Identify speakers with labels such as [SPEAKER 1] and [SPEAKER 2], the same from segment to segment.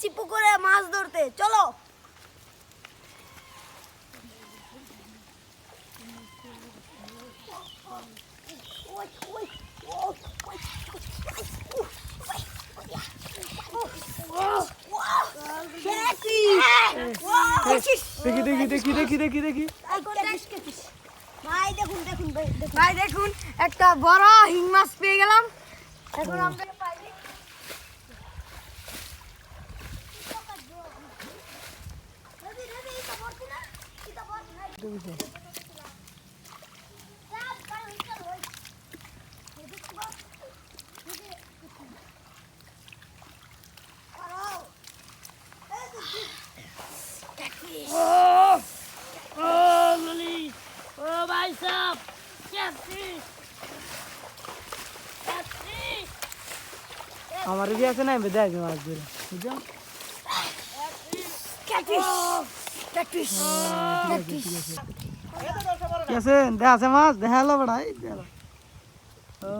[SPEAKER 1] যাচ্ছি পুকুরে মাছ ধরতে, চলো।
[SPEAKER 2] দেখি
[SPEAKER 1] ভাই দেখুন একটা বড় হিং মাছ পেয়ে গেলাম। এখন আমরা
[SPEAKER 3] भाई साहब
[SPEAKER 2] আমার কি আছে না বেদা আছে মাছ ধরে বুঝছো কি আছে দেখা আছে মাছ দেখা হলো বড়াই ও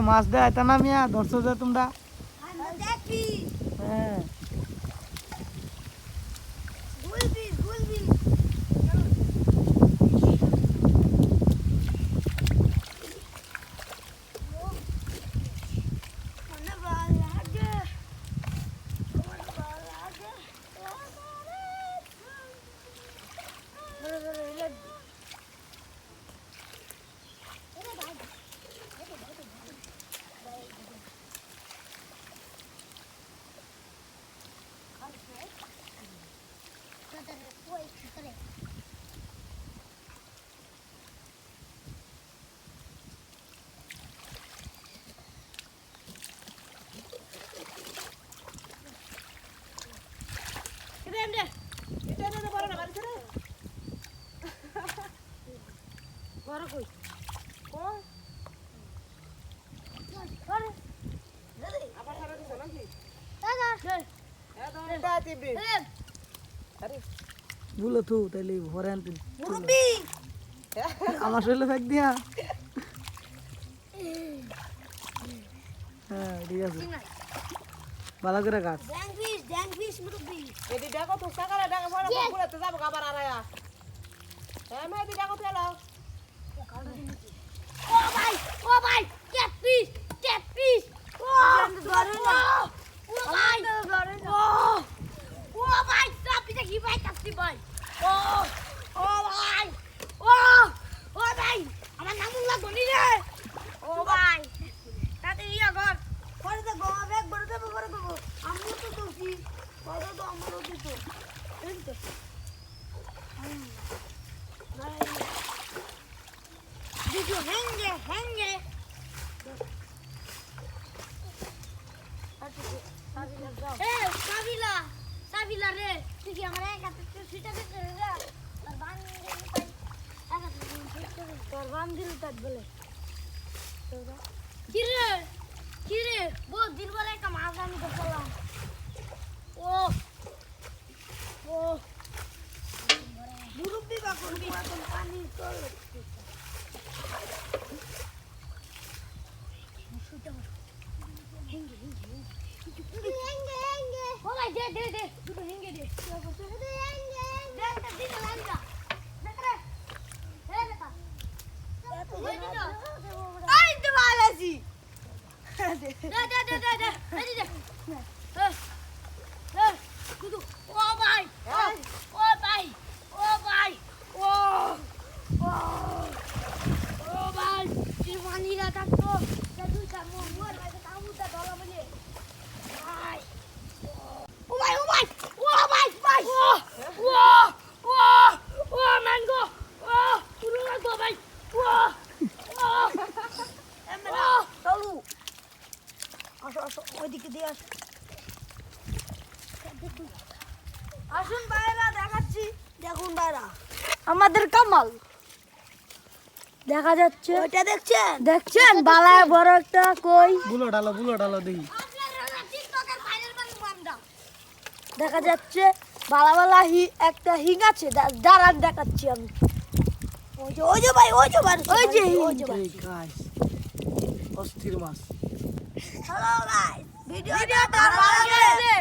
[SPEAKER 2] মাছ দেয় তা না মিয়া ধরছো যে তোমরা হ্যাঁ বলো তো তাইলে ভরে আনতে আমার শরীরে ফেক দিয়া হ্যাঁ ঠিক আছে ভালো করে কাট
[SPEAKER 3] এদি দেখো তো সকালে ডাকা পড়া পুরাতে যাব আবার আরায়া মেহেদি দেখো তো এলো
[SPEAKER 1] ও ভাই ক্যাটফিশ ও ভাই ও ভাই চাপি দেখি ভাই কাছি ভাই ও ভাই ও ভাই আমার নাম লাগো নি রে ও ভাই তাতে ইয়া ঘর পরে তো গোয়া ব্যাগ বড় দেব আমি তো তোছি পরে তো আমারও দিতো এই তো দিদি হ্যাঙ্গে সাবিলা রে তুই কি আমার এক হাতে সুইটা দিতে রে আর বান দিতে পাই এক হাতে তোর বান দিল তাত বলে কি রে বহুত দিন পরে একটা মাছ আমি ধরলাম ও মুরব্বি বা কোন পানি চল হেঙ্গে ও ভাই দে দুটো হেঙ্গে দে আই তো ভালোছি ও ভাই পানিরা থাকতো দুইটা মোর ভাই তাবুটা ধরা বলে ভাই ও ভাই ও ম্যাঙ্গো পুরো লাগো ভাই এমনা চলু আসো ওইদিকে দিয়ে আসুন ভাইরা দেখাচ্ছি দেখুন ভাইরা আমাদের কামাল দেখা যাচ্ছে ওইটা দেখছেন বালায় বড় একটা কই
[SPEAKER 2] বুলো ডালো দেখি
[SPEAKER 1] দেখা যাচ্ছে বালা একটা হিং আছে দাঁড়ান দেখাচ্ছি আমি ওই যে ভাই ওই যে
[SPEAKER 2] এই গাইস অস্থির মাছ
[SPEAKER 1] হ্যালো গাইস ভিডিওটা ভালো লাগলে